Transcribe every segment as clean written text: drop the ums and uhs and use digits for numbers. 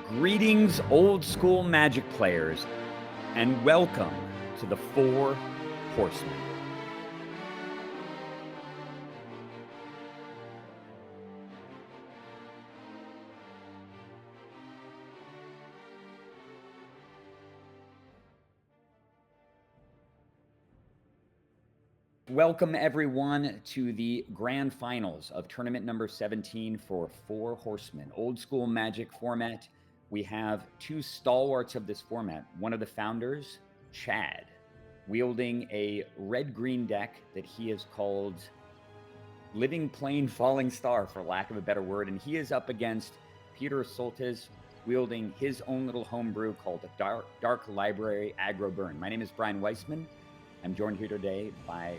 Greetings, old school magic players, and welcome to the Four Horsemen. Welcome everyone to the grand finals of tournament number 17 for Four Horsemen, old school magic format. We have two stalwarts of this format. One of the founders, Chad, wielding a red-green deck that he has called Living Plane Falling Star, for lack of a better word. And he is up against Peter Soltis, wielding his own little homebrew called Dark Library Aggro Burn. My name is Brian Weisseman. I'm joined here today by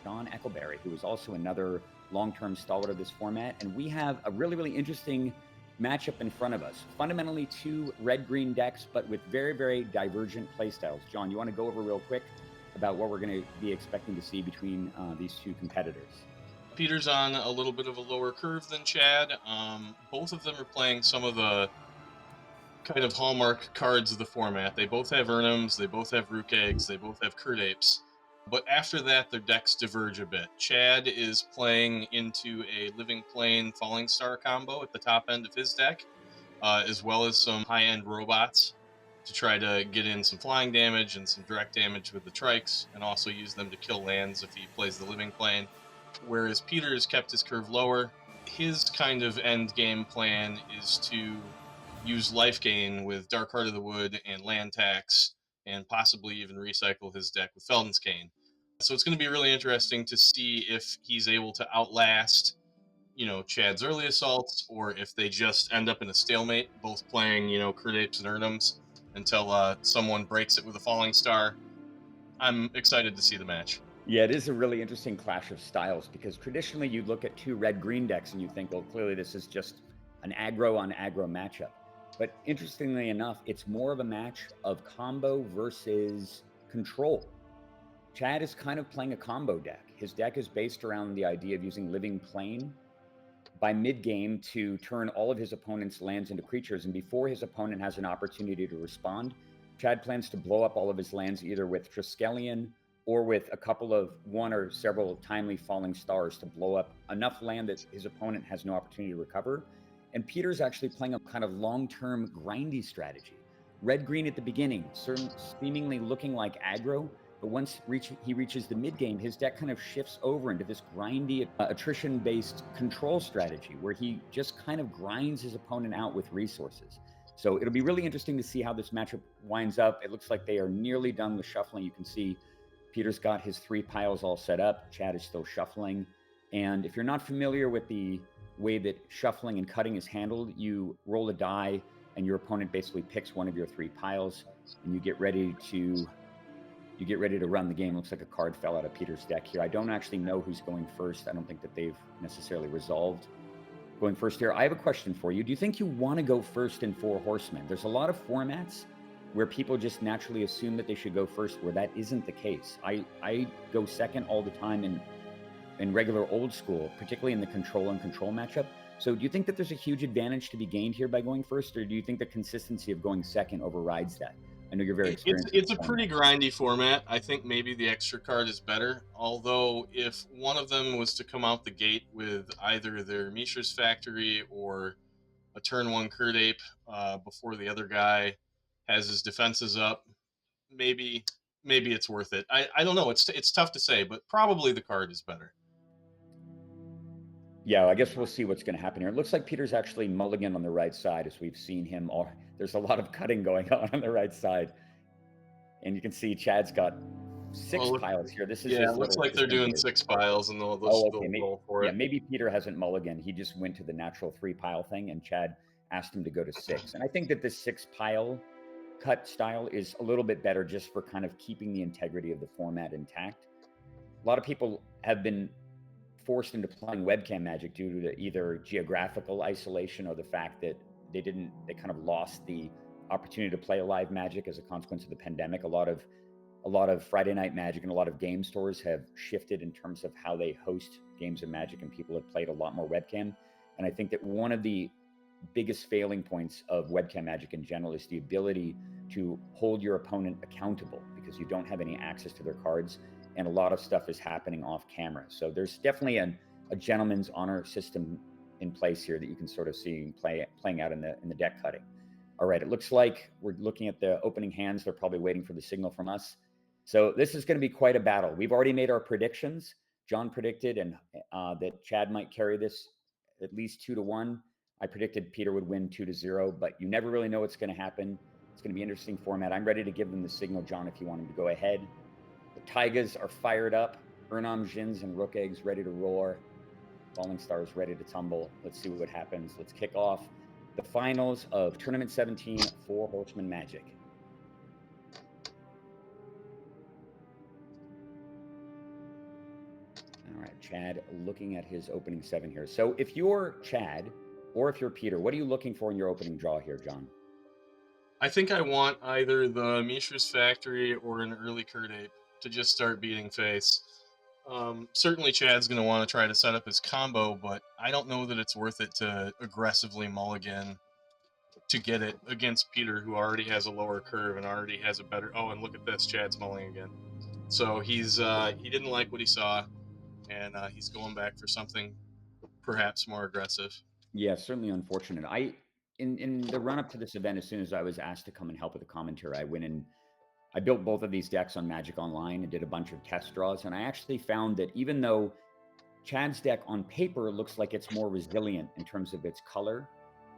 John Ekleberry, who is also another long-term stalwart of this format. And we have a really, really interesting matchup in front of us. Fundamentally two red-green decks, but with very, very divergent playstyles. John, you want to go over real quick about what we're going to be expecting to see between these two competitors? Peter's on a little bit of a lower curve than Chad. Both of them are playing some of the kind of hallmark cards of the format. They both have Urnums, they both have Rook Eggs, they both have Curd Apes. But after that, their decks diverge a bit. Chad is playing into a Living Plane Falling Star combo at the top end of his deck, as well as some high-end robots to try to get in some flying damage and some direct damage with the trikes, and also use them to kill lands if he plays the Living Plane. Whereas Peter has kept his curve lower. His kind of end game plan is to use life gain with Dark Heart of the Wood and land tax, and possibly even recycle his deck with Felden's Cane. So it's going to be really interesting to see if he's able to outlast, Chad's early assaults, or if they just end up in a stalemate, both playing, Curd Apes and Urnums until someone breaks it with a Falling Star. I'm excited to see the match. Yeah, it is a really interesting clash of styles, because traditionally you look at two red-green decks and you think, well, clearly this is just an aggro on aggro matchup. But interestingly enough, it's more of a match of combo versus control. Chad is kind of playing a combo deck. His deck is based around the idea of using Living Plane by mid-game to turn all of his opponent's lands into creatures, and before his opponent has an opportunity to respond, Chad plans to blow up all of his lands either with Triskelion or with a couple of one or several timely falling stars to blow up enough land that his opponent has no opportunity to recover. And Peter's actually playing a kind of long-term grindy strategy. Red-green at the beginning, seemingly looking like aggro, but once he reaches the mid-game, his deck kind of shifts over into this grindy, attrition-based control strategy, where he just kind of grinds his opponent out with resources. So it'll be really interesting to see how this matchup winds up. It looks like they are nearly done with shuffling. You can see Peter's got his three piles all set up. Chad is still shuffling. And if you're not familiar with the way that shuffling and cutting is handled, you roll a die and your opponent basically picks one of your three piles and you get ready to run the game. Looks like a card fell out of Peter's deck here. I don't actually know who's going first. I don't think that they've necessarily resolved going first here. I have a question for you. Do you think you want to go first in Four Horsemen? There's a lot of formats where people just naturally assume that they should go first, where that isn't the case. I go second all the time in regular old school, particularly in the control and control matchup. So do you think that there's a huge advantage to be gained here by going first, or do you think the consistency of going second overrides that? I know you're very experienced. It's a pretty grindy format. I think maybe the extra card is better. Although if one of them was to come out the gate with either their Mishra's Factory or a turn one Curd Ape before the other guy has his defenses up, maybe it's worth it. I don't know. It's tough to say, but probably the card is better. Yeah, I guess we'll see what's going to happen here. It looks like Peter's actually mulligan on the right side, as we've seen him. There's a lot of cutting going on the right side. And you can see Chad's got six piles here. This is it looks like they're doing 6 piles, and they'll roll for it. Maybe Peter hasn't mulligan. He just went to the natural 3-pile thing, and Chad asked him to go to 6. And I think that this 6-pile cut style is a little bit better just for kind of keeping the integrity of the format intact. A lot of people have been forced into playing webcam Magic due to either geographical isolation or the fact that they kind of lost the opportunity to play a live Magic as a consequence of the pandemic. A lot of Friday night Magic and a lot of game stores have shifted in terms of how they host games of Magic, and people have played a lot more webcam. And I think that one of the biggest failing points of webcam magic in general is the ability to hold your opponent accountable, because you don't have any access to their cards, and a lot of stuff is happening off camera. So there's definitely a gentleman's honor system in place here that you can sort of see playing out in the deck cutting. All right, it looks like we're looking at the opening hands. They're probably waiting for the signal from us. So this is going to be quite a battle. We've already made our predictions. John predicted that Chad might carry this at least 2-1. I predicted Peter would win 2-0, but you never really know what's going to happen. It's going to be an interesting format. I'm ready to give them the signal, John, if you want him to go ahead. The Taigas are fired up. Urnam Jins and Rook Eggs ready to roar. Falling Stars ready to tumble. Let's see what happens. Let's kick off the finals of Tournament 17, Four Horsemen Magic. All right, Chad looking at his opening 7 here. So if you're Chad or if you're Peter, what are you looking for in your opening draw here, John? I think I want either the Mishra's Factory or an early Curd Ape to just start beating face. Certainly Chad's going to want to try to set up his combo, but I don't know that it's worth it to aggressively mulligan to get it against Peter, who already has a lower curve and already has a better... Oh, and look at this, Chad's mulling again. So he didn't like what he saw, and he's going back for something perhaps more aggressive. Yeah, certainly unfortunate. In the run-up to this event, as soon as I was asked to come and help with the commentary, I went and I built both of these decks on Magic Online and did a bunch of test draws, and I actually found that even though Chad's deck on paper looks like it's more resilient in terms of its color,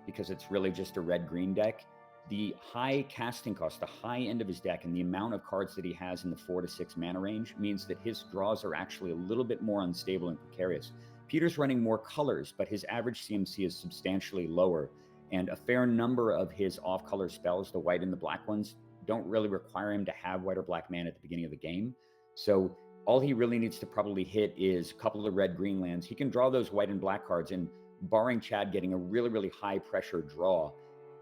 because it's really just a red-green deck, the high casting cost, the high end of his deck, and the amount of cards that he has in the 4 to 6 mana range means that his draws are actually a little bit more unstable and precarious. Peter's running more colors, but his average CMC is substantially lower, and a fair number of his off-color spells, the white and the black ones, don't really require him to have white or black mana at the beginning of the game. So all he really needs to probably hit is a couple of red-green lands. He can draw those white and black cards, and barring Chad getting a really, really high-pressure draw,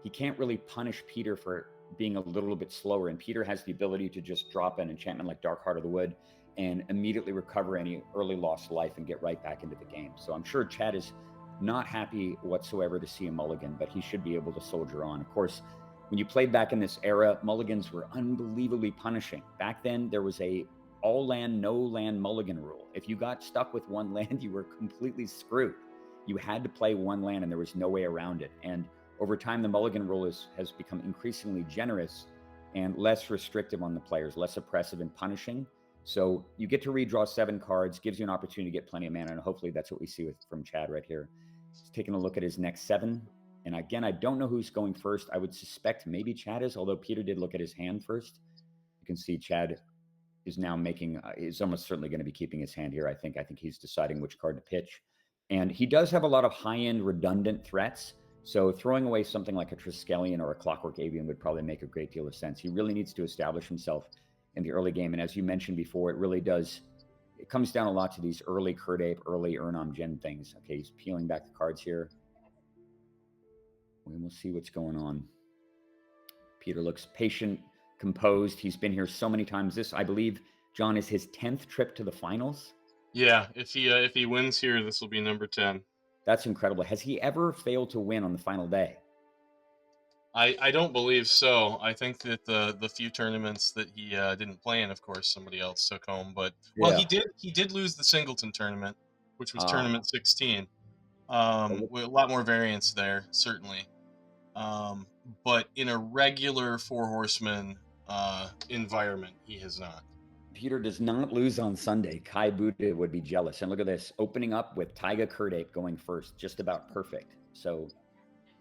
he can't really punish Peter for being a little bit slower, and Peter has the ability to just drop an enchantment like Dark Heart of the Wood and immediately recover any early lost life and get right back into the game. So I'm sure Chad is not happy whatsoever to see a mulligan, but he should be able to soldier on. Of course, when you played back in this era, mulligans were unbelievably punishing. Back then, there was a all land, no land mulligan rule. If you got stuck with one land, you were completely screwed. You had to play one land and there was no way around it. And over time, the mulligan rule has become increasingly generous and less restrictive on the players, less oppressive and punishing. So you get to redraw 7 cards, gives you an opportunity to get plenty of mana, and hopefully that's what we see from Chad right here. He's taking a look at his next 7. And again, I don't know who's going first. I would suspect maybe Chad is, although Peter did look at his hand first. You can see Chad is now making, is almost certainly going to be keeping his hand here, I think. I think he's deciding which card to pitch. And he does have a lot of high-end redundant threats. So throwing away something like a Triskelion or a Clockwork Avian would probably make a great deal of sense. He really needs to establish himself in the early game. And as you mentioned before, it really does, it comes down a lot to these early Curd Ape, early Urnam Jin things. Okay, he's peeling back the cards here. And we'll see what's going on. Peter looks patient, composed. He's been here so many times. This, I believe, John, is his 10th trip to the finals. Yeah, if he wins here, this will be number 10. That's incredible. Has he ever failed to win on the final day? I don't believe so. I think that the few tournaments that he didn't play in, of course, somebody else took home. But well, Yeah. he did lose the Singleton tournament, which was tournament 16. With a lot more variance there, certainly. But in a regular Four Horsemen environment, he has not. Peter does not lose on Sunday. Kai Buddha would be jealous. And look at this, opening up with Taiga Curd Ape going first, just about perfect. So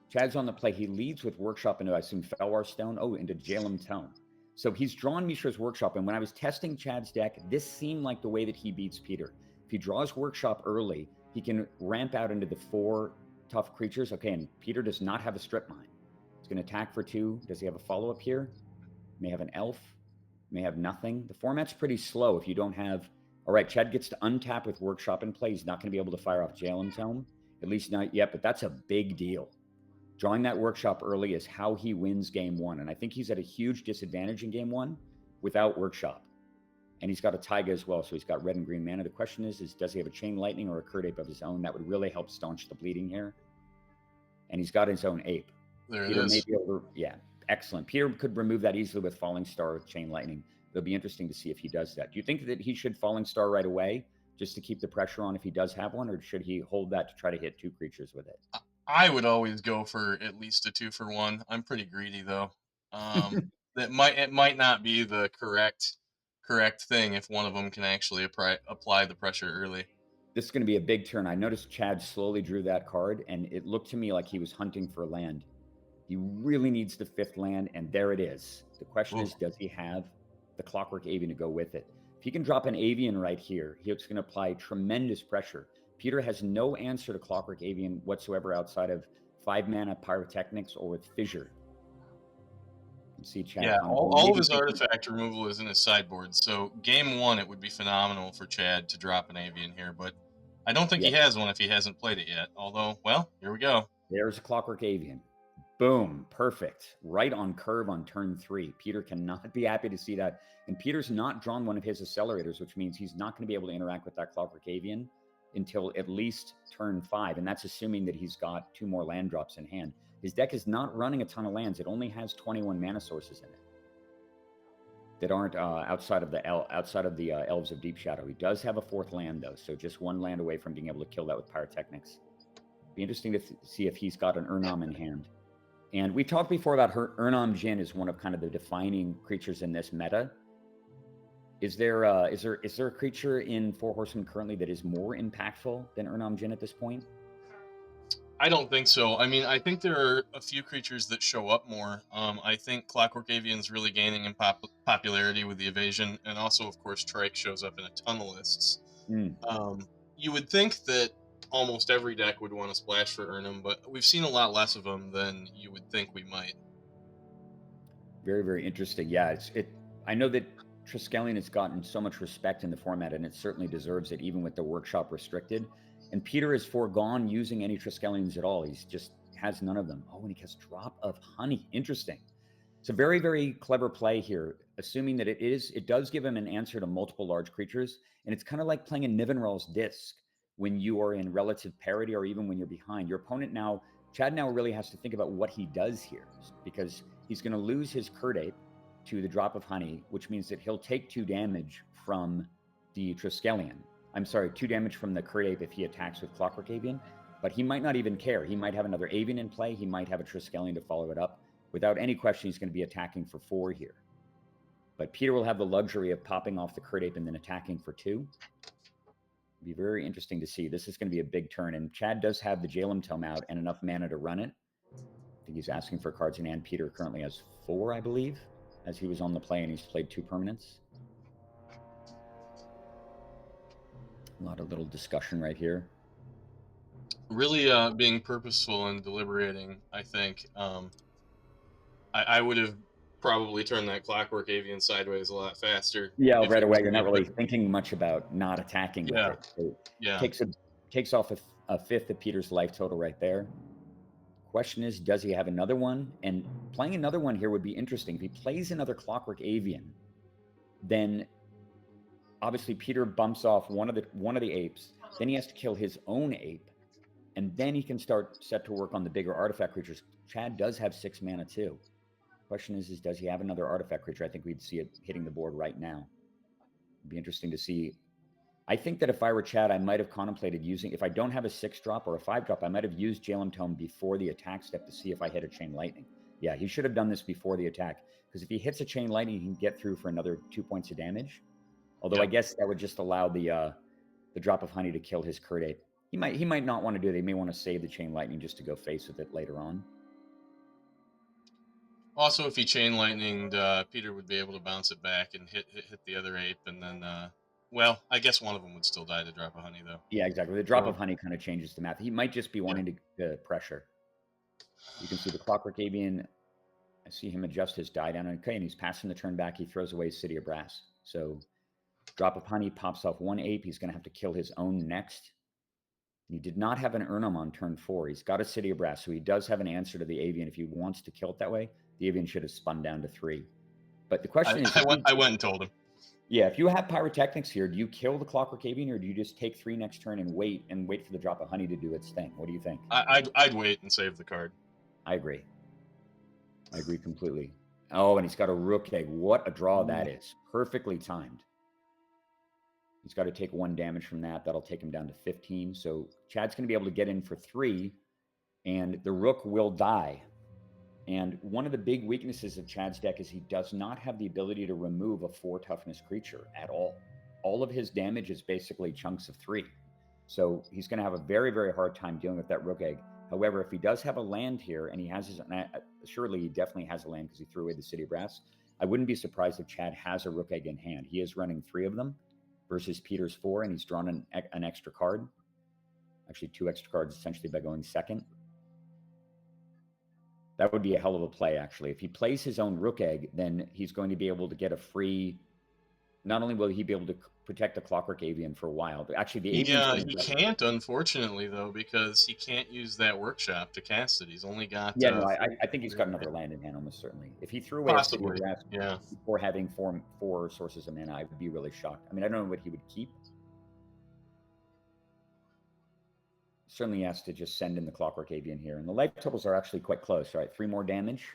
Chad's on the play. He leads with Workshop into, I assume, Felwar Stone. Oh, into Jalem Tome. So he's drawn Mishra's Workshop. And when I was testing Chad's deck, this seemed like the way that he beats Peter. If he draws Workshop early, he can ramp out into the 4 tough creatures. Okay, and Peter does not have a strip mine. He's going to attack for 2. Does he have a follow-up here? May have an elf. May have nothing. The format's pretty slow if you don't have... All right, Chad gets to untap with Workshop in play. He's not going to be able to fire off Jalem Tome. At least not yet, but that's a big deal. Drawing that Workshop early is how he wins game 1. And I think he's at a huge disadvantage in game 1 without Workshop. And he's got a Taiga as well, so he's got red and green mana. The question is does he have a Chain Lightning or a Curd Ape of his own? That would really help staunch the bleeding here. and he's got his own ape. There Peter it may is. be able to, yeah, excellent. Peter could remove that easily with Falling Star with Chain Lightning. It'll be interesting to see if he does that. Do you think that he should Falling Star right away just to keep the pressure on if he does have one, or should he hold that to try to hit 2 creatures with it? I would always go for at least a 2-for-1. I'm pretty greedy though. It might not be the correct thing if one of them can actually apply the pressure early. This is going to be a big turn. I noticed Chad slowly drew that card, and it looked to me like he was hunting for land. He really needs the 5th land, and there it is. The question is, does he have the Clockwork Avian to go with it? If he can drop an Avian right here, he's going to apply tremendous pressure. Peter has no answer to Clockwork Avian whatsoever outside of 5-mana Pyrotechnics or with Fissure. You see Chad. Yeah, all of his artifact removal is in his sideboard, so game 1 it would be phenomenal for Chad to drop an Avian here, but I don't think he has one if he hasn't played it yet. Although, well, here we go. There's a Clockwork Avian. Boom, perfect. Right on curve on turn 3. Peter cannot be happy to see that. And Peter's not drawn one of his accelerators, which means he's not going to be able to interact with that Clockwork Avian until at least turn 5. And that's assuming that he's got 2 more land drops in hand. His deck is not running a ton of lands. It only has 21 mana sources in it that aren't outside of the Elves of Deep Shadow. He does have a 4th land, though, so just 1 land away from being able to kill that with Pyrotechnics. Be interesting to see if he's got an Urnam in hand. And we talked before about Urnam Djinn is one of kind of the defining creatures in this meta. Is there a creature in Four Horsemen currently that is more impactful than Urnam Djinn at this point? I don't think so. I mean, I think there are a few creatures that show up more. I think Clockwork Avian's really gaining in popularity with the evasion, and also, of course, Trike shows up in a ton of lists. You would think that almost every deck would want to splash for Urnam, but we've seen a lot less of them than you would think we might. Very, very interesting. Yeah, I know that Triskelion has gotten so much respect in the format, and it certainly deserves it, even with the workshop restricted. And Peter has foregone using any Triskelions at all. He's just has none of them. Oh, and he has Drop of Honey. Interesting. It's a very, very clever play here, assuming that it does give him an answer to multiple large creatures. And it's kind of like playing a Nivenral's Disc when you are in relative parity or even when you're behind. Your opponent Chad now really has to think about what he does here, because he's going to lose his Kurdape to the Drop of Honey, which means that he'll take 2 damage from the Triskelion. I'm sorry, 2 damage from the Kurdape if he attacks with Clockwork Avian, but he might not even care. He might have another Avian in play. He might have a Triskelion to follow it up. Without any question, he's going to be attacking for 4 here. But Peter will have the luxury of popping off the Kurdape and then attacking for 2. It'll be very interesting to see. This is going to be a big turn, and Chad does have the Jalem Tome out and enough mana to run it. I think he's asking for cards in hand. Peter currently has 4, I believe, as he was on the play, and he's played 2 permanents. A lot of little discussion right here. Really being purposeful and deliberating, I think. I would have probably turned that Clockwork Avian sideways a lot faster. Yeah, right away. You're not really thinking much about not attacking with it. So yeah. Takes off a 5th of Peter's life total right there. Question is, does he have another one? And playing another one here would be interesting. If he plays another Clockwork Avian, then obviously Peter bumps off one of the apes. Then he has to kill his own ape, and then he can start set to work on the bigger artifact creatures. Chad does have 6 mana too. Question is does he have another artifact creature? I think we'd see it hitting the board right now. It'd be interesting to see. I think that if I were Chad, I might have contemplated using, if I don't have a 6-drop or a 5-drop, I might have used Jalem Tome before the attack step to see if I hit a Chain Lightning. Yeah, he should have done this before the attack, because if he hits a Chain Lightning, he can get through for another 2 points of damage. Although I guess that would just allow the Drop of Honey to kill his Kurdape. He might not want to do it. He may want to save the Chain Lightning just to go face with it later on. Also, if he Chain Lightninged, Peter would be able to bounce it back and hit the other ape, and then, well, I guess one of them would still die to Drop of Honey, though. Yeah, exactly. The Drop of Honey kind of changes the math. He might just be wanting to pressure. You can see the Clockwork Avian. I see him adjust his die down. Okay, and he's passing the turn back. He throws away City of Brass. So Drop of Honey pops off 1 ape. He's going to have to kill his own next. He did not have an Urnam on turn 4. He's got a City of Brass, so he does have an answer to the Avian. If he wants to kill it that way, the Avian should have spun down to 3. But the question is... I went and told him. Yeah, if you have pyrotechnics here, do you kill the Clockwork Avian, or do you just take 3 next turn and wait for the drop of honey to do its thing? What do you think? I'd wait and save the card. I agree. I agree completely. Oh, and he's got a rook egg. What a draw that is. Perfectly timed. He's got to take 1 damage from that. That'll take him down to 15. So Chad's going to be able to get in for 3, and the rook will die. And one of the big weaknesses of Chad's deck is he does not have the ability to remove a 4 toughness creature at all. All of his damage is basically chunks of 3. So he's going to have a very, very hard time dealing with that rook egg. However, if he does have a land here, and he has his, surely he definitely has a land because he threw away the City of Brass, I wouldn't be surprised if Chad has a rook egg in hand. He is running 3 of them versus Peter's 4, and he's drawn an extra card. Actually, 2 extra cards essentially by going second. That would be a hell of a play, actually. If he plays his own rook egg, then he's going to be able to get a free... Not only will he be able to protect the Clockwork Avian for a while, but actually the Avian... Yeah, he can't, unfortunately, though, because he can't use that workshop to cast it. He's only got... Yeah, no, I think he's got another land in hand, almost certainly. If he threw away a City of Brass before having four sources of mana, I would be really shocked. I mean, I don't know what he would keep. Certainly he has to just send in the Clockwork Avian here. And the life totals are actually quite close, right? 3 more damage.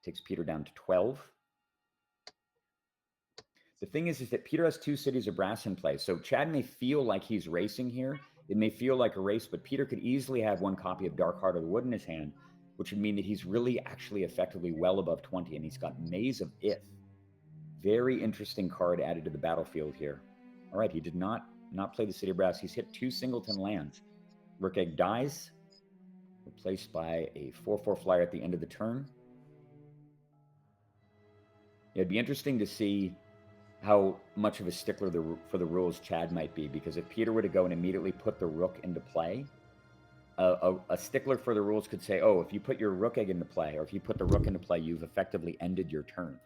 Takes Peter down to 12. The thing is that Peter has 2 Cities of Brass in play. So Chad may feel like he's racing here. It may feel like a race, but Peter could easily have 1 copy of Dark Heart of the Wood in his hand, which would mean that he's really actually effectively well above 20, and he's got Maze of Ith. Very interesting card added to the battlefield here. All right, he did not play the City of Brass. He's hit 2 singleton lands. Rook Egg dies, replaced by a 4/4 flyer at the end of the turn. It'd be interesting to see how much of a stickler for the rules Chad might be, because if Peter were to go and immediately put the rook into play, a stickler for the rules could say, oh, if you put your rook egg into play, or if you put the rook into play, you've effectively ended your turn.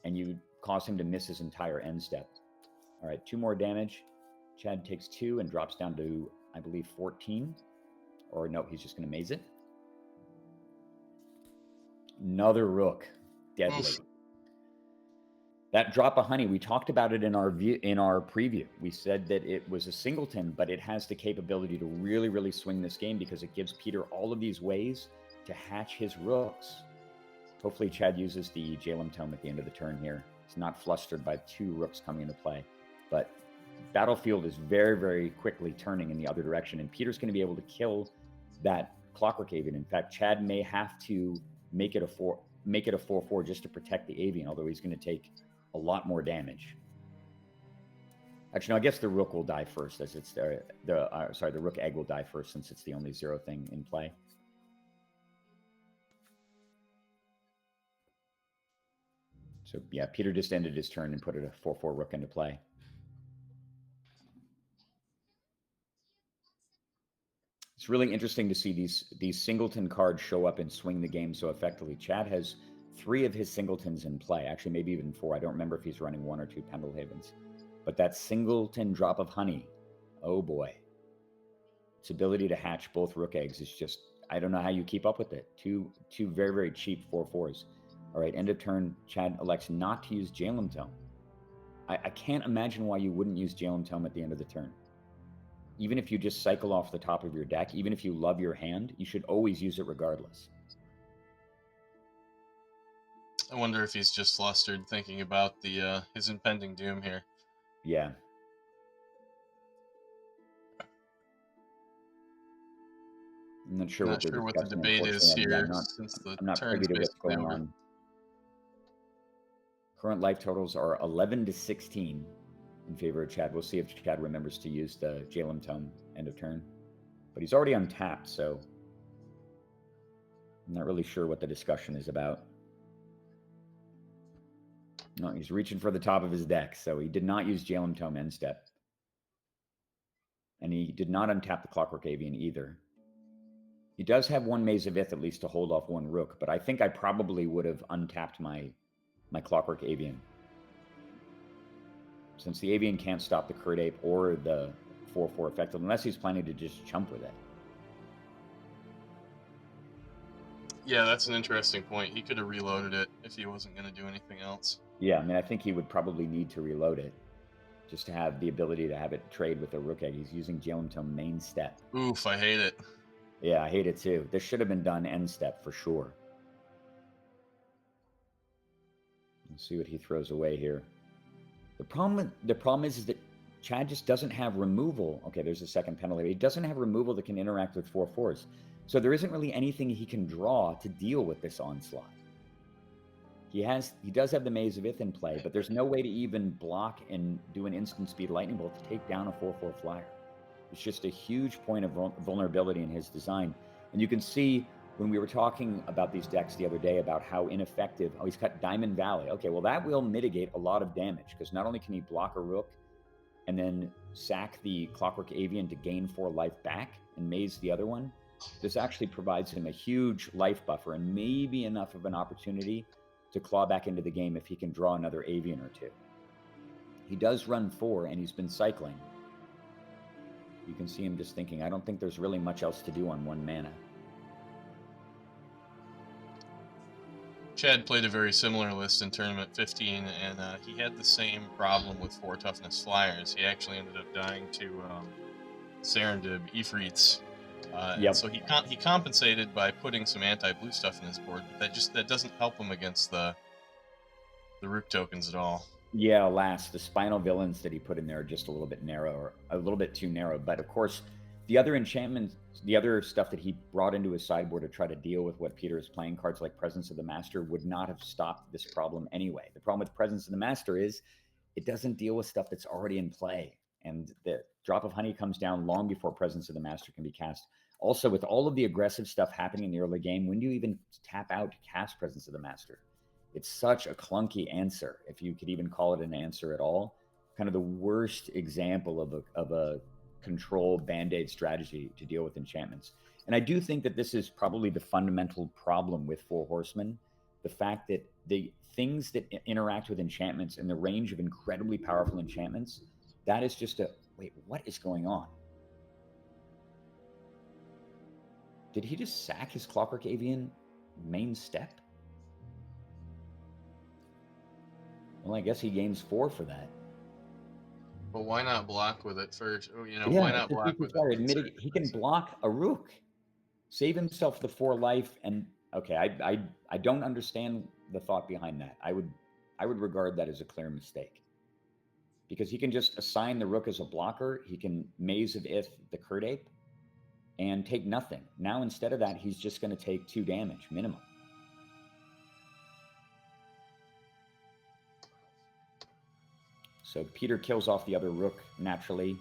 And you cause him to miss his entire end step. All right, 2 more damage. Chad takes 2 and drops down to, I believe, 14. Or no, he's just going to maze it. Another rook. Deadly. Oof. That drop of honey, we talked about it in our preview. We said that it was a singleton, but it has the capability to really, really swing this game because it gives Peter all of these ways to hatch his rooks. Hopefully Chad uses the Jalem Tome at the end of the turn here. He's not flustered by 2 rooks coming into play. But battlefield is very, very quickly turning in the other direction, and Peter's going to be able to kill that Clockwork Avian. In fact, Chad may have to make it a 4/4 just to protect the Avian, although he's going to take a lot more damage. Actually, no, I guess the rook will die first, as it's the rook egg will die first, since it's the only 0 thing in play. So yeah, Peter just ended his turn and put a 4/4 rook into play. It's really interesting to see these singleton cards show up and swing the game so effectively. Chad has 3 of his singletons in play, actually maybe even 4. I don't remember if he's running 1 or 2 Pendelhavens. But that singleton drop of honey, oh boy. Its ability to hatch both rook eggs is just, I don't know how you keep up with it. Two very, very cheap 4/4s. All right, end of turn, Chad elects not to use Jalem Tome. I can't imagine why you wouldn't use Jalem Tome at the end of the turn. Even if you just cycle off the top of your deck, even if you love your hand, you should always use it regardless. I wonder if he's just flustered thinking about his impending doom here. Yeah. I'm not sure what the debate is here, since the I'm not turn's privy to what's basically going over. on. Current life totals are 11 to 16 in favor of Chad. We'll see if Chad remembers to use the Jalem Tome end of turn. But he's already untapped, so I'm not really sure what the discussion is about. No, he's reaching for the top of his deck, so he did not use Jalem Tome end step. And he did not untap the Clockwork Avian either. He does have 1 Maze of Ith at least to hold off 1 rook, but I think I probably would have untapped my Clockwork Avian. Since the Avian can't stop the Curd Ape or the 4/4 effective, unless he's planning to just chump with it. Yeah, that's an interesting point. He could have reloaded it if he wasn't going to do anything else. Yeah, I mean, I think he would probably need to reload it just to have the ability to have it trade with a rook egg. He's using Jailum main step. Oof, I hate it. Yeah, I hate it too. This should have been done end step for sure. Let's see what he throws away here. The problem is that Chad just doesn't have removal. Okay, there's a second penalty. He doesn't have removal that can interact with 4/4s. So there isn't really anything he can draw to deal with this onslaught. He does have the Maze of Ith in play, but there's no way to even block and do an instant speed lightning bolt to take down a 4/4 flyer. It's just a huge point of vulnerability in his design. And you can see when we were talking about these decks the other day about how ineffective, oh, he's cut Diamond Valley. Okay, well, that will mitigate a lot of damage because not only can he block a rook and then sack the Clockwork Avian to gain 4 life back and maze the other one, this actually provides him a huge life buffer and maybe enough of an opportunity to claw back into the game if he can draw another Avian or two. He does run 4 and he's been cycling. You can see him just thinking, I don't think there's really much else to do on 1 mana. Chad played a very similar list in Tournament 15, and he had the same problem with 4 toughness flyers. He actually ended up dying to Serendib Ifrits. Yep. So he compensated by putting some anti-blue stuff in his board, but that doesn't help him against the Rook tokens at all. Yeah, alas, the spinal villains that he put in there are just a little bit narrow, or a little bit too narrow. But of course, the other enchantments, the other stuff that he brought into his sideboard to try to deal with what Peter is playing, cards like Presence of the Master, would not have stopped this problem anyway. The problem with Presence of the Master is it doesn't deal with stuff that's already in play. And the Drop of Honey comes down long before Presence of the Master can be cast. Also, with all of the aggressive stuff happening in the early game, when do you even tap out to cast Presence of the Master? It's such a clunky answer, if you could even call it an answer at all. Kind of the worst example of a control band-aid strategy to deal with enchantments. And I do think that this is probably the fundamental problem with Four Horsemen. The fact that the things that interact with enchantments and the range of incredibly powerful enchantments, that is just a, wait, what is going on? Did he just sack his Clockwork Avian main step? Well, I guess he gains 4 for that. But why not block with it first? You know, Yeah, why not block with it? He can block a rook, save himself the 4 life, and okay, I don't understand the thought behind that. I would regard that as a clear mistake, because he can just assign the rook as a blocker. He can Maze of Ith the Curd Ape and take nothing. Now instead of that, he's just going to take 2 damage minimum. So Peter kills off the other rook naturally.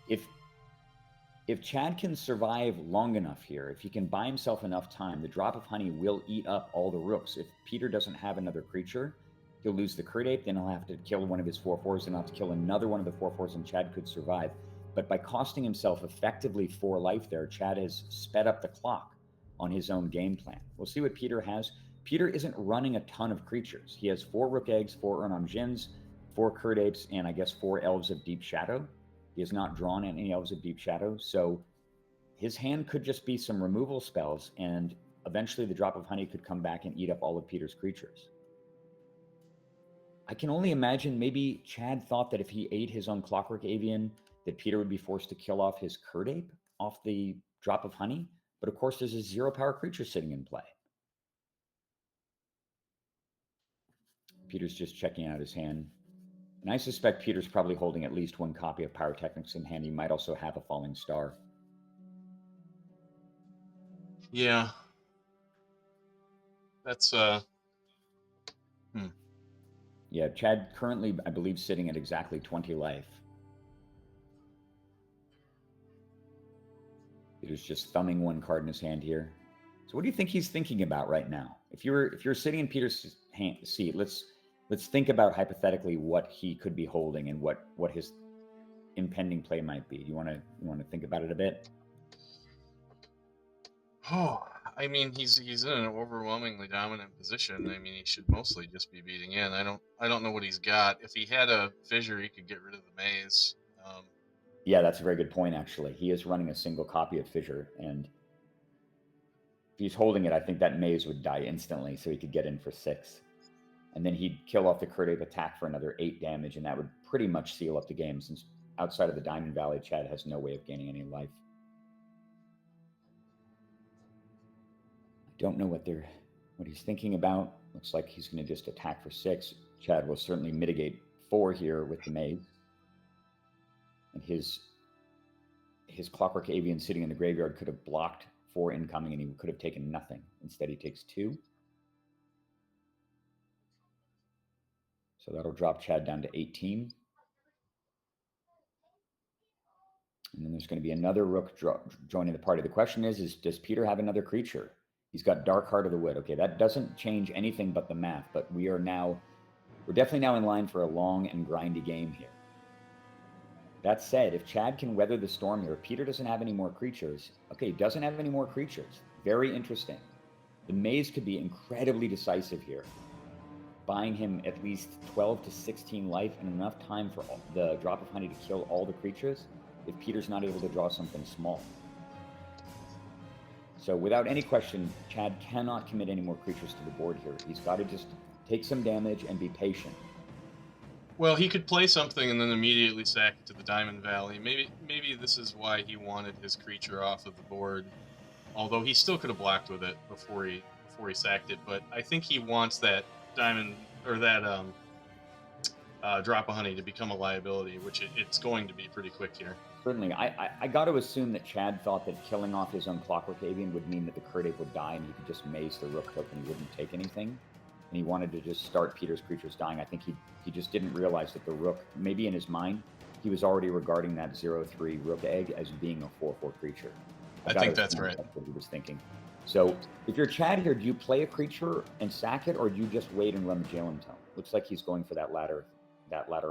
If Chad can survive long enough here, if he can buy himself enough time, the Drop of Honey will eat up all the rooks. If Peter doesn't have another creature, he'll lose the Curd Ape, then he'll have to kill one of his 4/4s, and he'll have to kill another one of the 4/4s, and Chad could survive. But by costing himself effectively 4 life there, Chad has sped up the clock on his own game plan. We'll see what Peter has. Peter isn't running a ton of creatures. He has 4 Rook Eggs, 4 Urnam Djinns, 4 Curd Apes, and I guess 4 Elves of Deep Shadow. He has not drawn any Elves of Deep Shadow, so his hand could just be some removal spells, and eventually the Drop of Honey could come back and eat up all of Peter's creatures. I can only imagine maybe Chad thought that if he ate his own Clockwork Avian, that Peter would be forced to kill off his Curd Ape off the Drop of Honey, but of course there's a 0-power creature sitting in play. Peter's just checking out his hand. And I suspect Peter's probably holding at least 1 copy of Pyrotechnics in hand. He might also have a Falling Star. Yeah. That's, Yeah, Chad currently, I believe, sitting at exactly 20 life. Peter's just thumbing 1 card in his hand here. So what do you think he's thinking about right now? If you're sitting in Peter's seat, let's think about hypothetically what he could be holding and what his impending play might be. You want to think about it a bit? Oh, I mean, he's in an overwhelmingly dominant position. I mean, he should mostly just be beating in. I don't know what he's got. If he had a fissure, he could get rid of the maze. Yeah, that's a very good point, actually. He is running a single copy of Fissure, and he's holding it, I think that maze would die instantly, so he could get in for 6. And then he'd kill off the Curative attack for another 8 damage, and that would pretty much seal up the game, since outside of the Diamond Valley, Chad has no way of gaining any life. I don't know what he's thinking about. Looks like he's going to just attack for 6. Chad will certainly mitigate 4 here with the maze. And his Clockwork Avian sitting in the graveyard could have blocked 4 incoming, and he could have taken nothing. Instead, he takes 2. So that'll drop Chad down to 18. And then there's going to be another rook joining the party. The question is does Peter have another creature? He's got Dark Heart of the Wood. Okay, that doesn't change anything but the math, but we're definitely now in line for a long and grindy game here. That said, if Chad can weather the storm here, Peter doesn't have any more creatures. Okay, he doesn't have any more creatures. Very interesting. The maze could be incredibly decisive here, buying him at least 12 to 16 life and enough time for the Drop of Honey to kill all the creatures if Peter's not able to draw something small. So without any question, Chad cannot commit any more creatures to the board here. He's got to just take some damage and be patient. Well, he could play something and then immediately sack it to the Diamond Valley. Maybe this is why he wanted his creature off of the board. Although he still could have blocked with it before he sacked it. But I think he wants that diamond or that Drop of Honey to become a liability, which it's going to be pretty quick here. Certainly. I got to assume that Chad thought that killing off his own Clockwork Avian would mean that the Curd Ape would die and he could just maze the Rook token. He wouldn't take anything. And he wanted to just start Peter's creatures dying. I think he just didn't realize that the Rook, maybe in his mind, he was already regarding that 0/3 Rook egg as being a 4/4 creature. I think that's right. That's what he was thinking. So if you're Chad here, do you play a creature and sack it, or do you just wait and run the Jalen Tome? Looks like he's going for that latter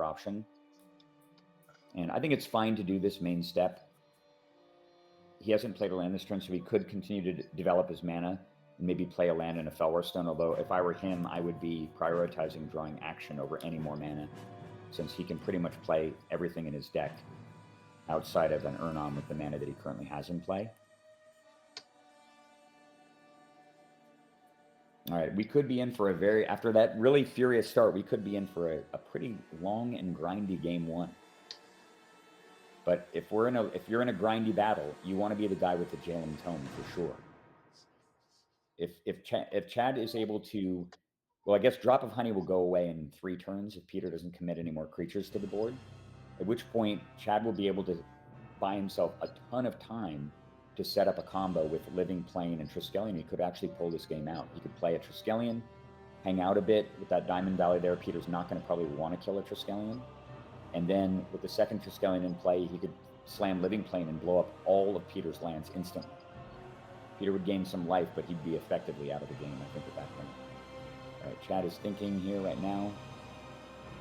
option. And I think it's fine to do this main step. He hasn't played a land this turn, so he could continue to develop his mana and maybe play a land and a Felwar Stone, although if I were him, I would be prioritizing drawing action over any more mana, since he can pretty much play everything in his deck outside of an Urnam with the mana that he currently has in play. All right, we could be in for after that really furious start, we could be in for a pretty long and grindy game 1. But if you're in a grindy battle, you want to be the guy with the Jalen Tome for sure. If Chad is able to, well, I guess Drop of Honey will go away in 3 turns if Peter doesn't commit any more creatures to the board. At which point, Chad will be able to buy himself a ton of time to set up a combo with Living Plane and Triskelion. He could actually pull this game out. He could play a Triskelion, hang out a bit with that Diamond Valley there. Peter's not going to probably want to kill a Triskelion. And then with the second Triskelion in play, he could slam Living Plane and blow up all of Peter's lands instantly. Peter would gain some life, but he'd be effectively out of the game, I think, at that point. All right, Chad is thinking here right now.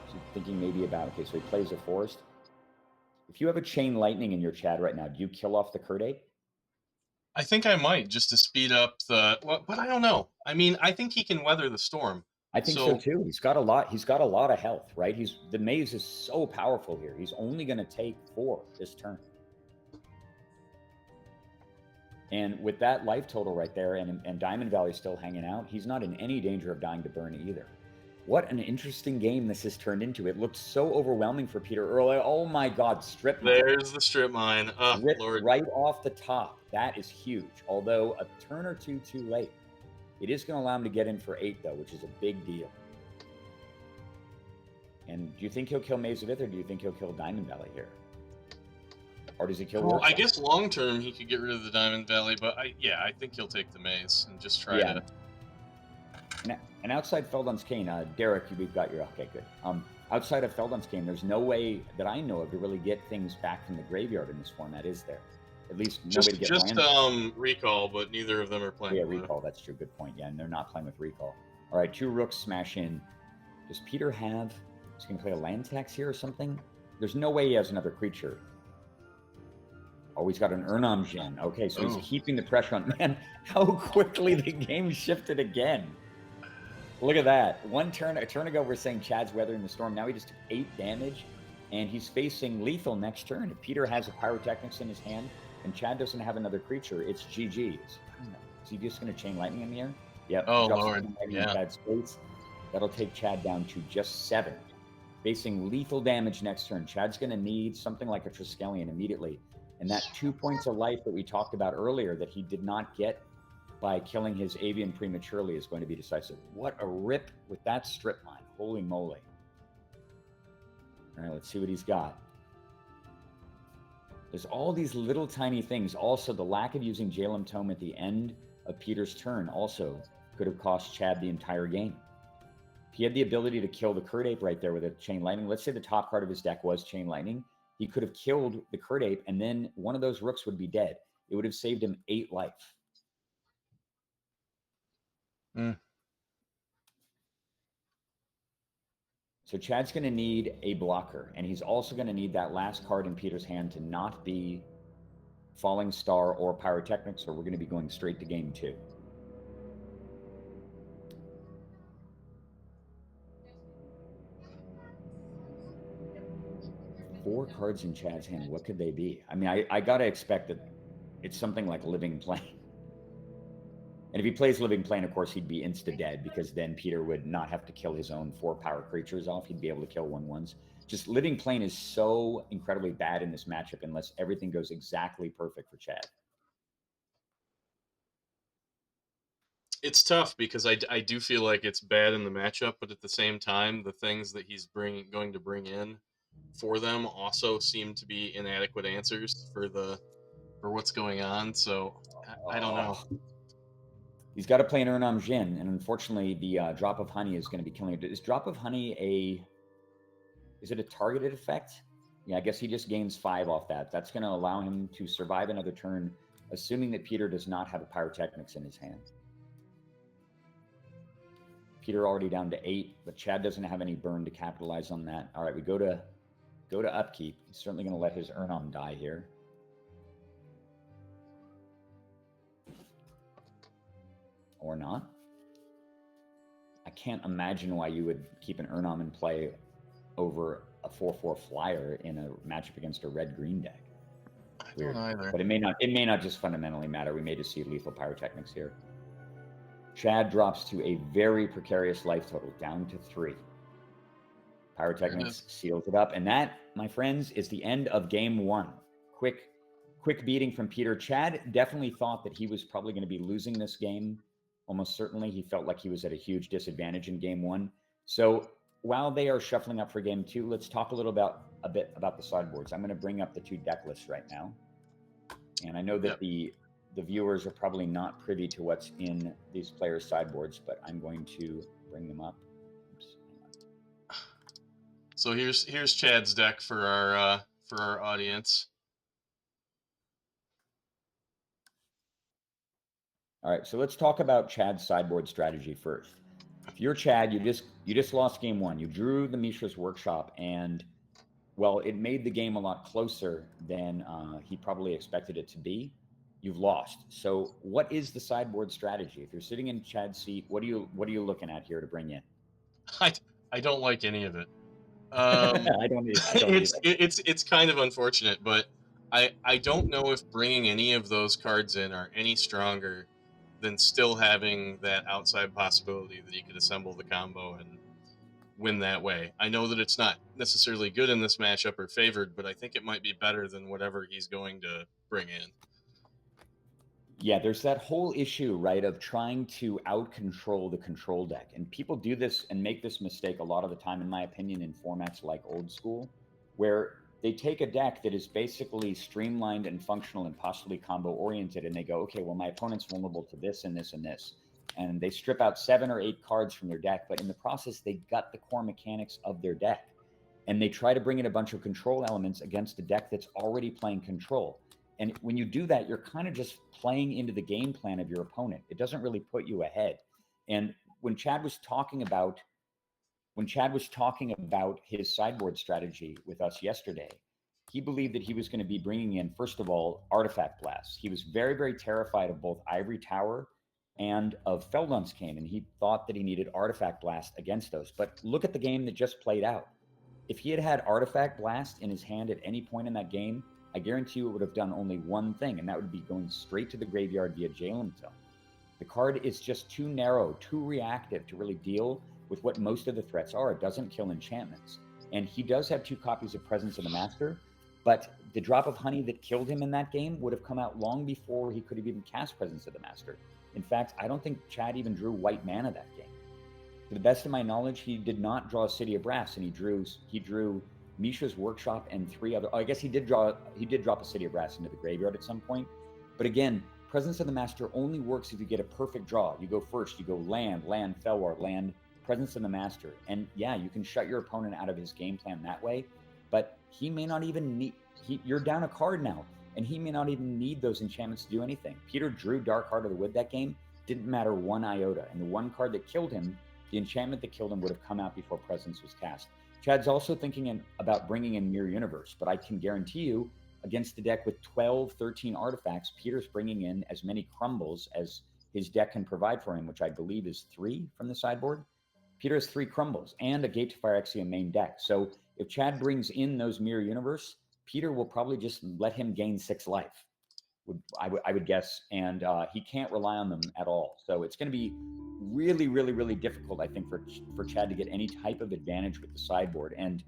He's thinking maybe about, okay, so he plays a Forest. If you have a Chain Lightning in your Chad right now, do you kill off the Curd Ape? I think I might, just to speed up but I don't know. I mean, I think he can weather the storm. I think so too. He's got a lot of health, right? The maze is so powerful here. He's only going to take 4 this turn. And with that life total right there and Diamond Valley still hanging out, he's not in any danger of dying to burn either. What an interesting game this has turned into. It looked so overwhelming for Peter earlier. Oh my God, strip mine. There's the strip mine. Oh, Lord. Right off the top. That is huge. Although a turn or two too late. It is going to allow him to get in for 8, though, which is a big deal. And do you think he'll kill Maze of Ith, or do you think he'll kill Diamond Valley here? Or does he kill Well, I guess long term he could get rid of the Diamond Valley, but I think he'll take the Maze and just try to... And outside Feldon's Cane, Derek, we've got your... Okay, good. Outside of Feldon's Cane, there's no way that I know of to really get things back from the graveyard in this format, is there? At least no way to get land. Recall, but neither of them are playing. Yeah, Recall, that's true. Good point. Yeah, and they're not playing with Recall. All right, 2 Rooks smash in. Does Peter have... He's going to play a land tax here or something? There's no way he has another creature. Oh, he's got an Urnam Gen. Okay, so he's heaping the pressure on. Man, how quickly the game shifted again. Look at that. A turn ago, we're saying Chad's weathering the storm. Now he just took 8 damage, and he's facing lethal next turn. If Peter has a Pyrotechnics in his hand, and Chad doesn't have another creature, it's GG. Is he just going to chain lightning in the air? Yep. Oh, drops Lord. chain lightning Yeah. in Chad's face. That'll take Chad down to just 7. Facing lethal damage next turn. Chad's going to need something like a Triskelion immediately. And that 2 points of life that we talked about earlier that he did not get by killing his avian prematurely is going to be decisive. What a rip with that strip mine. Holy moly. All right, let's see what he's got. There's all these little tiny things. Also, the lack of using Jalem Tome at the end of Peter's turn also could have cost Chad the entire game. If he had the ability to kill the Curd Ape right there with a Chain Lightning, let's say the top card of his deck was Chain Lightning, he could have killed the Curd Ape, and then one of those rooks would be dead. It would have saved him 8 life. So Chad's going to need a blocker, and he's also going to need that last card in Peter's hand to not be Falling Star or Pyrotechnics, or we're going to be going straight to game 2. Four cards in Chad's hand. What could they be? I mean, I got to expect that it's something like Living Plane. And if he plays Living Plane, of course, he'd be insta-dead, because then Peter would not have to kill his own 4 power creatures off. He'd be able to kill 1/1s. Just Living Plane is so incredibly bad in this matchup unless everything goes exactly perfect for Chad. It's tough because I do feel like it's bad in the matchup, but at the same time, the things that he's going to bring in for them also seem to be inadequate answers for what's going on. So I don't know. He's got to play an Urnam Jin, and unfortunately, the Drop of Honey is going to be killing it. Is Drop of Honey is it a targeted effect? Yeah, I guess he just gains 5 off that. That's going to allow him to survive another turn, assuming that Peter does not have a Pyrotechnics in his hand. Peter already down to 8, but Chad doesn't have any burn to capitalize on that. All right, we go to upkeep. He's certainly going to let his Urnam die here. Or not. I can't imagine why you would keep an Urnam in play over a 4/4 flyer in a matchup against a red-green deck. Weird. I don't either. But it may not just fundamentally matter. We may just see lethal Pyrotechnics here. Chad drops to a very precarious life total, down to 3. Pyrotechnics seals it up. And that, my friends, is the end of game 1. Quick beating from Peter. Chad definitely thought that he was probably going to be losing this game. Almost certainly. He felt like he was at a huge disadvantage in game 1. So while they are shuffling up for game 2, let's talk a bit about the sideboards. I'm going to bring up the 2 deck lists right now. And I know that the viewers are probably not privy to what's in these players' sideboards, but I'm going to bring them up. Oops. So here's Chad's deck for our audience. All right, so let's talk about Chad's sideboard strategy first. If you're Chad, you just lost game 1. You drew the Mishra's Workshop, and well, it made the game a lot closer than he probably expected it to be. You've lost. So what is the sideboard strategy? If you're sitting in Chad's seat, what are you looking at here to bring in? I don't like any of it. I don't it's kind of unfortunate, but I don't know if bringing any of those cards in are any stronger than still having that outside possibility that he could assemble the combo and win that way. I know that it's not necessarily good in this matchup or favored, but I think it might be better than whatever he's going to bring in. Yeah, there's that whole issue, right, of trying to out-control the control deck. And people do this and make this mistake a lot of the time, in my opinion, in formats like Old School, where they take a deck that is basically streamlined and functional and possibly combo-oriented, and they go, okay, well, my opponent's vulnerable to this and this and this. And they strip out 7 or 8 cards from their deck, but in the process, they gut the core mechanics of their deck. And they try to bring in a bunch of control elements against a deck that's already playing control. And when you do that, you're kind of just playing into the game plan of your opponent. It doesn't really put you ahead. And when Chad was talking about his sideboard strategy with us yesterday, he believed that he was going to be bringing in, first of all, Artifact Blast. He was very, very terrified of both Ivory Tower and of Feldon's Cane, and he thought that he needed Artifact Blast against those. But look at the game that just played out. If he had had Artifact Blast in his hand at any point in that game, I guarantee you it would have done only one thing, and that would be going straight to the graveyard via Jalem Tome. The card is just too narrow, too reactive to really deal with what most of the threats are. It doesn't kill enchantments. And he does have 2 copies of Presence of the Master, but the drop of honey that killed him in that game would have come out long before he could have even cast Presence of the Master. In fact, I don't think Chad even drew white mana that game. To the best of my knowledge, he did not draw City of Brass, and he drew Misha's Workshop and 3 other. Oh, I guess he did drop a City of Brass into the graveyard at some point. But again, Presence of the Master only works if you get a perfect draw. You go first, you go land, Felwar, land, Presence of the Master. And yeah, you can shut your opponent out of his game plan that way, but he may not even need, you're down a card now, and he may not even need those enchantments to do anything. Peter drew Dark Heart of the Wood that game, didn't matter 1 iota, and the 1 card that killed him, the enchantment that killed him would have come out before Presence was cast. Chad's also thinking about bringing in Mirror Universe, but I can guarantee you, against a deck with 12, 13 artifacts, Peter's bringing in as many crumbles as his deck can provide for him, which I believe is 3 from the sideboard. Peter has 3 crumbles and a Gate to Phyrexia main deck. So if Chad brings in those Mirror Universe, Peter will probably just let him gain 6 life, I would guess, and he can't rely on them at all. So it's going to be really, really, really difficult, I think, for Chad to get any type of advantage with the sideboard. And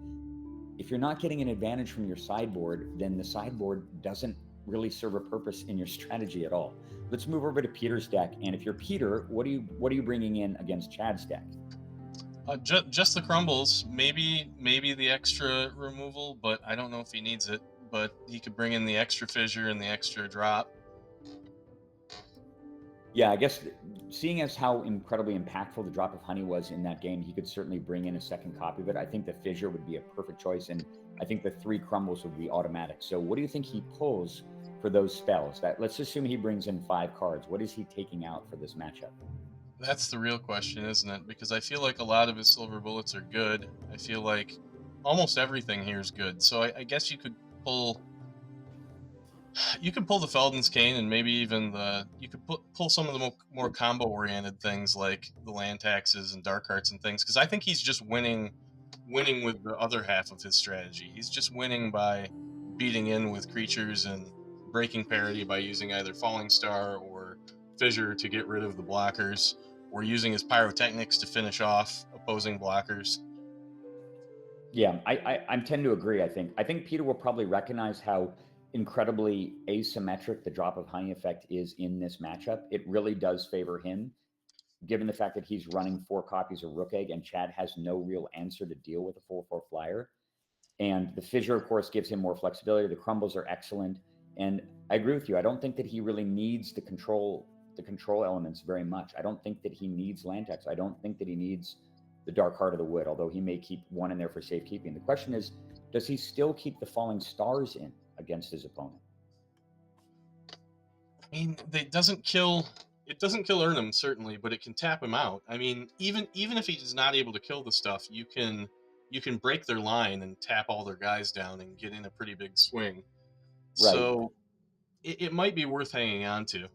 if you're not getting an advantage from your sideboard, then the sideboard doesn't really serve a purpose in your strategy at all. Let's move over to Peter's deck. And if you're Peter, what are you bringing in against Chad's deck? Just the crumbles, maybe the extra removal, but I don't know if he needs it. But he could bring in the extra fissure and the extra drop. Yeah, I guess seeing as how incredibly impactful the drop of honey was in that game, he could certainly bring in a second copy of it. I think the fissure would be a perfect choice, and I think the 3 crumbles would be automatic. So what do you think he pulls for those spells? Let's assume he brings in 5 cards. What is he taking out for this matchup? That's the real question, isn't it? Because I feel like a lot of his silver bullets are good. I feel like almost everything here is good. So I guess you could pull the Felden's Cane, and maybe even you could pull some of the more combo oriented things like the land taxes and dark hearts and things, because I think he's just winning with the other half of his strategy. He's just winning by beating in with creatures and breaking parity by using either Falling Star or Fissure to get rid of the blockers, or using his pyrotechnics to finish off opposing blockers. Yeah, I tend to agree. I think Peter will probably recognize how incredibly asymmetric the drop of honey effect is in this matchup. It really does favor him, given the fact that he's running 4 copies of Rook Egg and Chad has no real answer to deal with a 4/4 flyer. And the fissure, of course, gives him more flexibility. The crumbles are excellent. And I agree with you. I don't think that he really needs the control elements very much. I don't think that he needs land tax. I don't think that he needs the Dark Heart of the Wood, although he may keep 1 in there for safekeeping. The question is, does he still keep the Falling Stars in against his opponent? I mean, it doesn't kill Urnham, certainly, but it can tap him out. I mean, even if he's not able to kill the stuff, you can break their line and tap all their guys down and get in a pretty big swing. Right. So it might be worth hanging on to.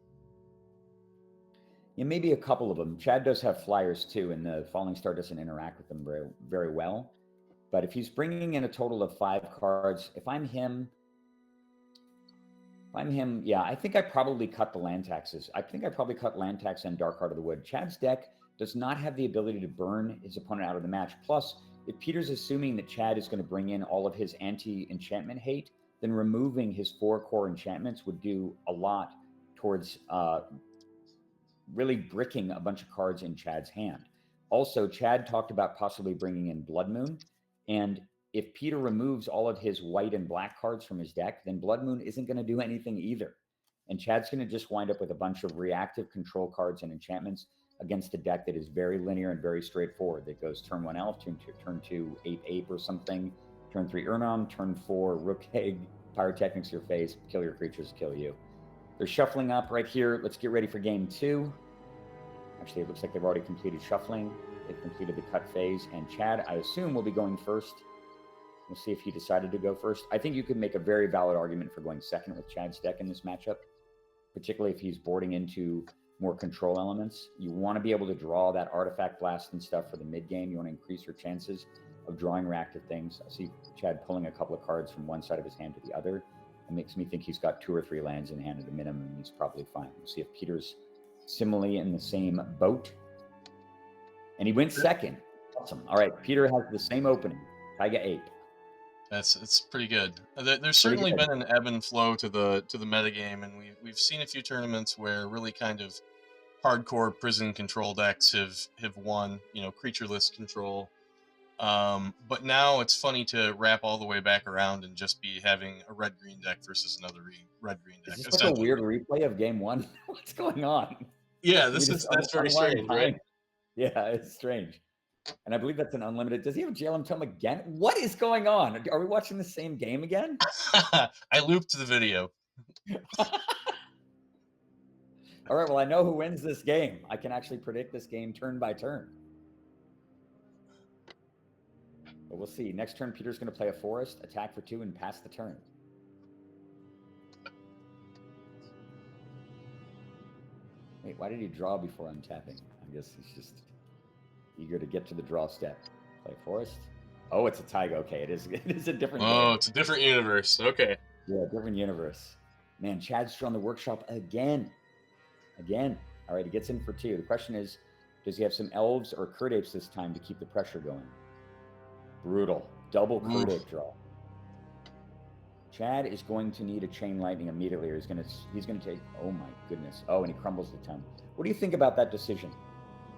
Yeah, maybe a couple of them. Chad does have flyers too, and the Falling Star doesn't interact with them very, very well. But if he's bringing in a total of 5 cards, if I'm him, yeah, I think I probably cut the land taxes. I think I probably cut land tax and Dark Heart of the Wood. Chad's deck does not have the ability to burn his opponent out of the match. Plus, if Peter's assuming that Chad is going to bring in all of his anti-enchantment hate, then removing his 4 core enchantments would do a lot towards really bricking a bunch of cards in Chad's hand. Also, Chad talked about possibly bringing in Blood Moon, and if Peter removes all of his white and black cards from his deck, then Blood Moon isn't going to do anything either. And Chad's going to just wind up with a bunch of reactive control cards and enchantments against a deck that is very linear and very straightforward. That goes turn 1 Elf, turn 2 Ape or something, turn 3 Urnam, turn 4 Rook Egg, Pyrotechnics your face, kill your creatures, kill you. They're shuffling up right here. Let's get ready for game 2. Actually, it looks like they've already completed shuffling. They've completed the cut phase. And Chad, I assume, will be going first. We'll see if he decided to go first. I think you could make a very valid argument for going second with Chad's deck in this matchup, particularly if he's boarding into more control elements. You want to be able to draw that artifact blast and stuff for the mid game. You want to increase your chances of drawing reactive things. I see Chad pulling a couple of cards from one side of his hand to the other. It makes me think he's got 2 or 3 lands in hand at a minimum, and he's probably fine. We'll see if Peter's similarly in the same boat. And he went second. Awesome. All right, Peter has the same opening. Taiga Ape. It's pretty good. There's certainly been an ebb and flow to the metagame, and we've seen a few tournaments where really kind of hardcore prison control decks have won, you know, creatureless control. But now it's funny to wrap all the way back around and just be having a red-green deck versus another red-green deck. Is this like a weird replay of game one? What's going on? Yeah, that's very strange, right? Yeah, it's strange. And I believe that's an unlimited. Does he have Jalen Tome again? What is going on? Are we watching the same game again? I looped the video. All right, well, I know who wins this game. I can actually predict this game turn by turn. But we'll see. Next turn, Peter's going to play a forest, attack for 2, and pass the turn. Wait, why did he draw before untapping? I guess he's just eager to get to the draw step. Play forest. Oh, it's a taiga. Okay, it is a different game. It's a different universe. Okay. Yeah, different universe. Man, Chad's drawn the workshop again. All right, he gets in for 2. The question is, does he have some elves or Curd Apes this time to keep the pressure going? Brutal. Double Curd Ape draw. Chad is going to need a Chain Lightning immediately, or he's going to take, oh my goodness. Oh, and he crumbles the tome. What do you think about that decision?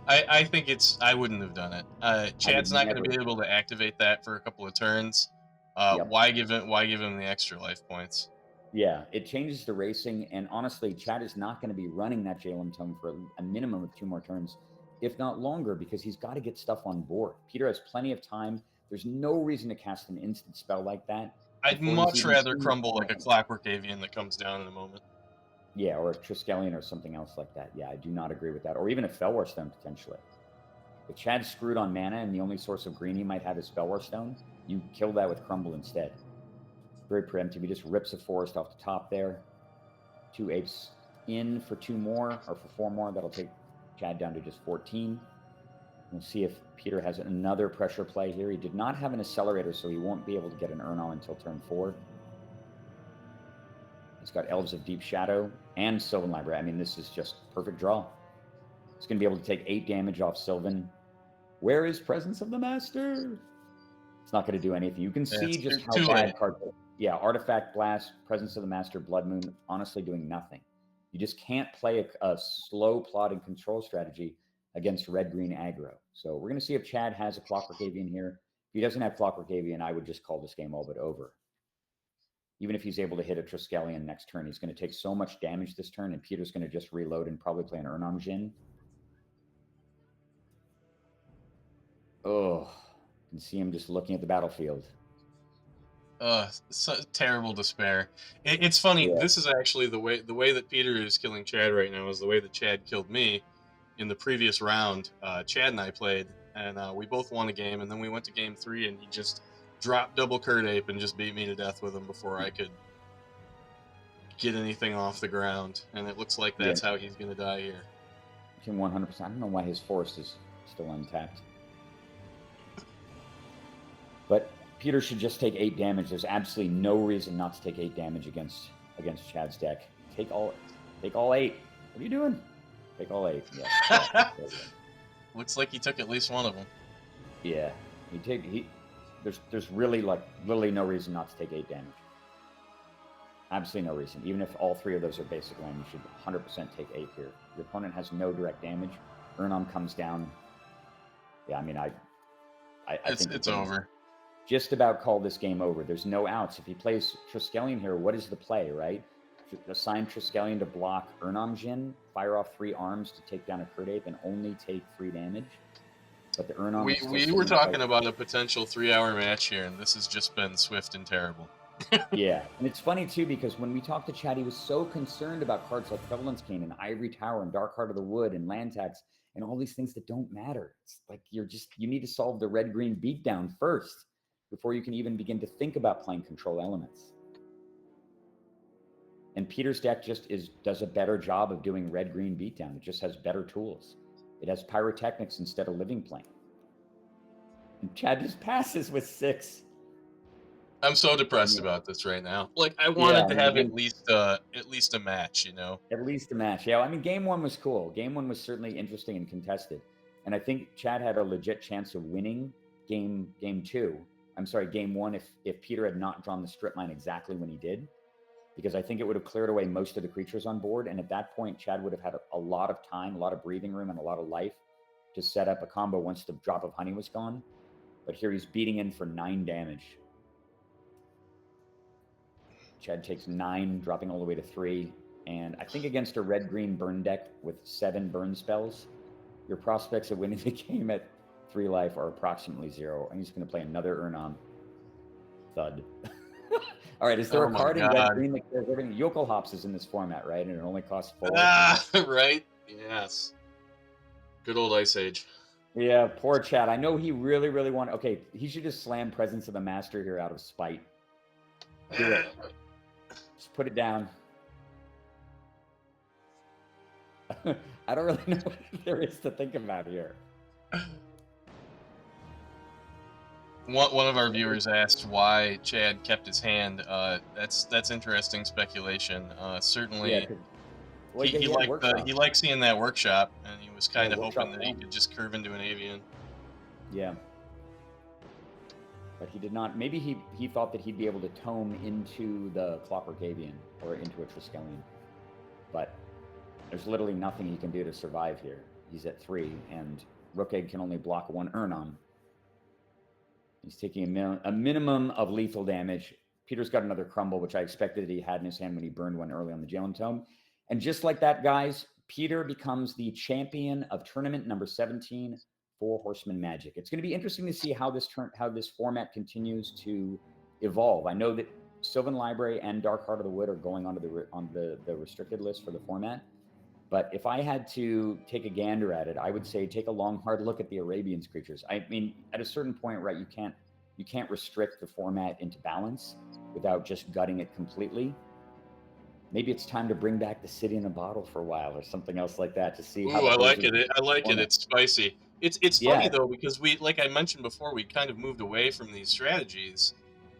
I think I wouldn't have done it. Chad's not going to be able to activate that for a couple of turns. Yep. Why give him the extra life points? Yeah, it changes the racing, and honestly, Chad is not going to be running that Jalen Tome for a minimum of 2 more turns, if not longer, because he's got to get stuff on board. Peter has plenty of time. There's no reason to cast an instant spell like that. I'd much rather crumble like a Clockwork Avian that comes down in a moment. Yeah, or a Triskelion or something else like that. Yeah, I do not agree with that. Or even a Fellwar Stone, potentially. If Chad's screwed on mana and the only source of green he might have is Fellwar Stone, you kill that with Crumble instead. Very preemptive. He just rips a forest off the top there. 2 apes in for 2 more, or for 4 more. That'll take Chad down to just 14. We'll see if Peter has another pressure play here. He did not have an accelerator, so he won't be able to get an Urnal until turn 4. He's got Elves of Deep Shadow and Sylvan Library. I mean, this is just perfect draw. He's going to be able to take 8 damage off Sylvan. Where is Presence of the Master? It's not going to do anything. You can see just how bad cards are. Yeah, Artifact Blast, Presence of the Master, Blood Moon, honestly doing nothing. You just can't play a slow plotting control strategy against red-green aggro. So we're going to see if Chad has a Clockwork Avian here. If he doesn't have Clockwork Avian, I would just call this game all but over. Even if he's able to hit a Triskelion next turn, he's going to take so much damage this turn, and Peter's going to just reload and probably play an Urnam Jin. Oh, you can see him just looking at the battlefield. Terrible despair. It's funny. Yeah. This is actually the way that Peter is killing Chad right now is the way that Chad killed me in the previous round. Chad and I played, and we both won a game, and then we went to game 3, and he just dropped double Curd Ape and just beat me to death with him before I could get anything off the ground. And it looks like that's how he's going to die here. 100%. I don't know why his forest is still untapped. But Peter should just take 8 damage. There's absolutely no reason not to take 8 damage against Chad's deck. Take all 8. What are you doing? Take all 8. Yeah. Looks like he took at least one of them. Yeah. There's really no reason not to take 8 damage. Absolutely no reason. Even if all 3 of those are basic land, you should 100% take 8 here. Your opponent has no direct damage. Urnam comes down. Yeah, I mean, I think it's over. Just about call this game over. There's no outs. If he plays Triskelion here, what is the play, right? Assign Triskelion to block Urnam Jin, fire off 3 arms to take down a Curd Ape, and only take 3 damage. But the Urnam... We were talking about a potential 3-hour match here, and this has just been swift and terrible. Yeah, and it's funny, too, because when we talked to Chad, he was so concerned about cards like Prevalence Cane and Ivory Tower and Dark Heart of the Wood and Land Tax and all these things that don't matter. It's like you need to solve the red-green beatdown first before you can even begin to think about playing control elements. And Peter's deck just does a better job of doing red-green beatdown. It just has better tools. It has Pyrotechnics instead of Living Plane. And Chad just passes with 6. I'm so depressed Yeah. about this right now. Like, I Yeah, wanted I to mean, have again, at least a match, you know. at least a match. Yeah, I mean, game one was cool. Game one was certainly interesting and contested, and I think Chad had a legit chance of winning game two. I'm sorry, game one if Peter had not drawn the strip mine exactly when he did, because I think it would have cleared away most of the creatures on board, and at that point, Chad would have had a lot of time, a lot of breathing room, and a lot of life to set up a combo once the drop of honey was gone. But here he's beating in for 9 damage. Chad takes 9, dropping all the way to 3. And I think against a red-green burn deck with 7 burn spells, your prospects of winning the game at 3 life are approximately 0. I'm just going to play another Urnom. Thud. All right, is there Oh a my card in God. red-green that cares everything? Yokel Hops is in this format, right? And it only costs 4. Right? Yes. Good old Ice Age. Yeah, poor Chad. I know he really, really wanted... Okay, he should just slam Presence of the Master here out of spite. Do it. Just put it down. I don't really know what there is to think about here. One of our viewers asked why Chad kept his hand. That's interesting speculation. Certainly, Yeah, well, he had liked workshop. he liked seeing that workshop, and he was kind of workshop hoping that he one. could just curve into an avian. Yeah, but he did not. Maybe he thought that he'd be able to tome into the Clockwork Avian or into a Triskelion, but there's literally nothing he can do to survive here. He's at 3, and Rook Egg can only block 1 Urnom. He's taking a minimum of lethal damage. Peter's got another Crumble, which I expected that he had in his hand when he burned one early on the Jalen Tome. And just like that, guys, Peter becomes the champion of tournament number 17, Four Horsemen Magic. It's going to be interesting to see how this format continues to evolve. I know that Sylvan Library and Dark Heart of the Wood are going onto the restricted list for the format. But if I had to take a gander at it, I would say take a long, hard look at the Arabian's creatures. I mean, at a certain point, right, you can't restrict the format into balance without just gutting it completely. Maybe it's time to bring back the City in a Bottle for a while or something else like that to see how. Ooh, I like it. I like it. It's spicy. It's funny though, because we, like I mentioned before, we kind of moved away from these strategies,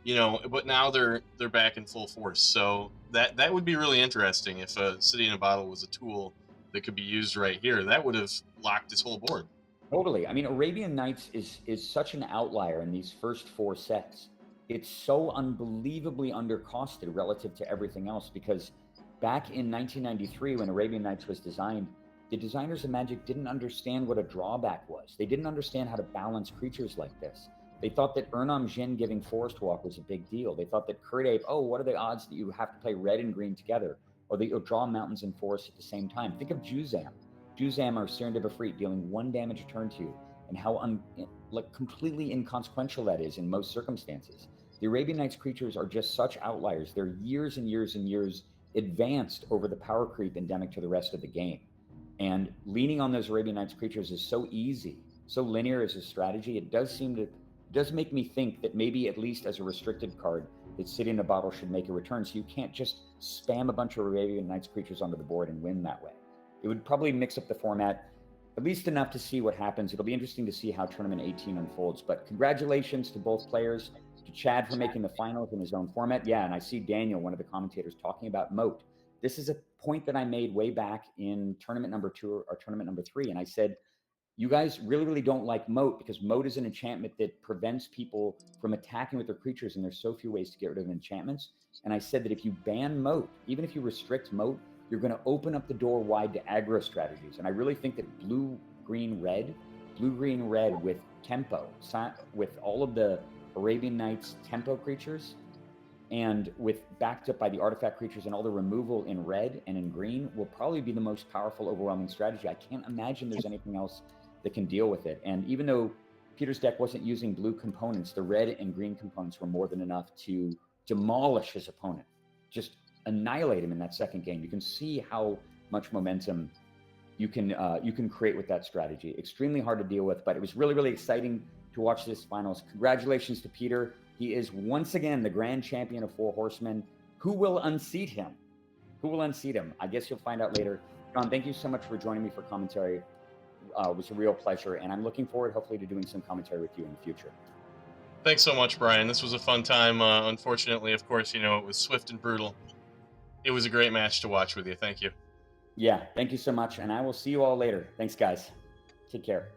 you know, but now they're back in full force. So that would be really interesting if a City in a Bottle was a tool that could be used right here. That would have locked this whole board. Totally. I mean, Arabian Nights is such an outlier in these first 4 sets. It's so unbelievably undercosted relative to everything else, because back in 1993, when Arabian Nights was designed, the designers of Magic didn't understand what a drawback was. They didn't understand how to balance creatures like this. They thought that Urnom Jin giving Forest Walk was a big deal. They thought that Curd Ape, oh, what are the odds that you have to play red and green together, or that you'll draw mountains and forests at the same time? Think of Juzam. Juzam or Serendib Efreet dealing 1 damage a turn to you, and how completely inconsequential that is in most circumstances. The Arabian Nights creatures are just such outliers. They're years and years and years advanced over the power creep endemic to the rest of the game. And leaning on those Arabian Nights creatures is so easy, so linear as a strategy. It does make me think that maybe, at least as a restricted card, that City in a Bottle should make a return, so you can't just spam a bunch of Arabian Nights creatures onto the board and win that way. It would probably mix up the format at least enough to see what happens. It'll be interesting to see how Tournament 18 unfolds. But congratulations to both players, to Chad for making the finals in his own format. Yeah, and I see Daniel, one of the commentators, talking about Moat. This is a point that I made way back in tournament number 2 or tournament number 3. And I said, you guys really, really don't like Moat, because Moat is an enchantment that prevents people from attacking with their creatures, and there's so few ways to get rid of enchantments. And I said that if you ban Moat, even if you restrict Moat, you're going to open up the door wide to aggro strategies. And I really think that blue, green, red with tempo, with all of the Arabian Nights tempo creatures, and with backed up by the artifact creatures and all the removal in red and in green, will probably be the most powerful, overwhelming strategy. I can't imagine there's anything else that can deal with it. And even though Peter's deck wasn't using blue components, the red and green components were more than enough to demolish his opponent. Just annihilate him in that second game. You can see how much momentum you can create with that strategy. Extremely hard to deal with, but it was really, really exciting to watch this finals. Congratulations to Peter. He is once again the grand champion of Four Horsemen. Who will unseat him? I guess you'll find out later. John, thank you so much for joining me for commentary. It was a real pleasure, and I'm looking forward, hopefully, to doing some commentary with you in the future. Thanks so much, Brian. This was a fun time. Unfortunately, of course, you know, it was swift and brutal. It was a great match to watch with you. Thank you. Yeah, thank you so much, and I will see you all later. Thanks, guys. Take care.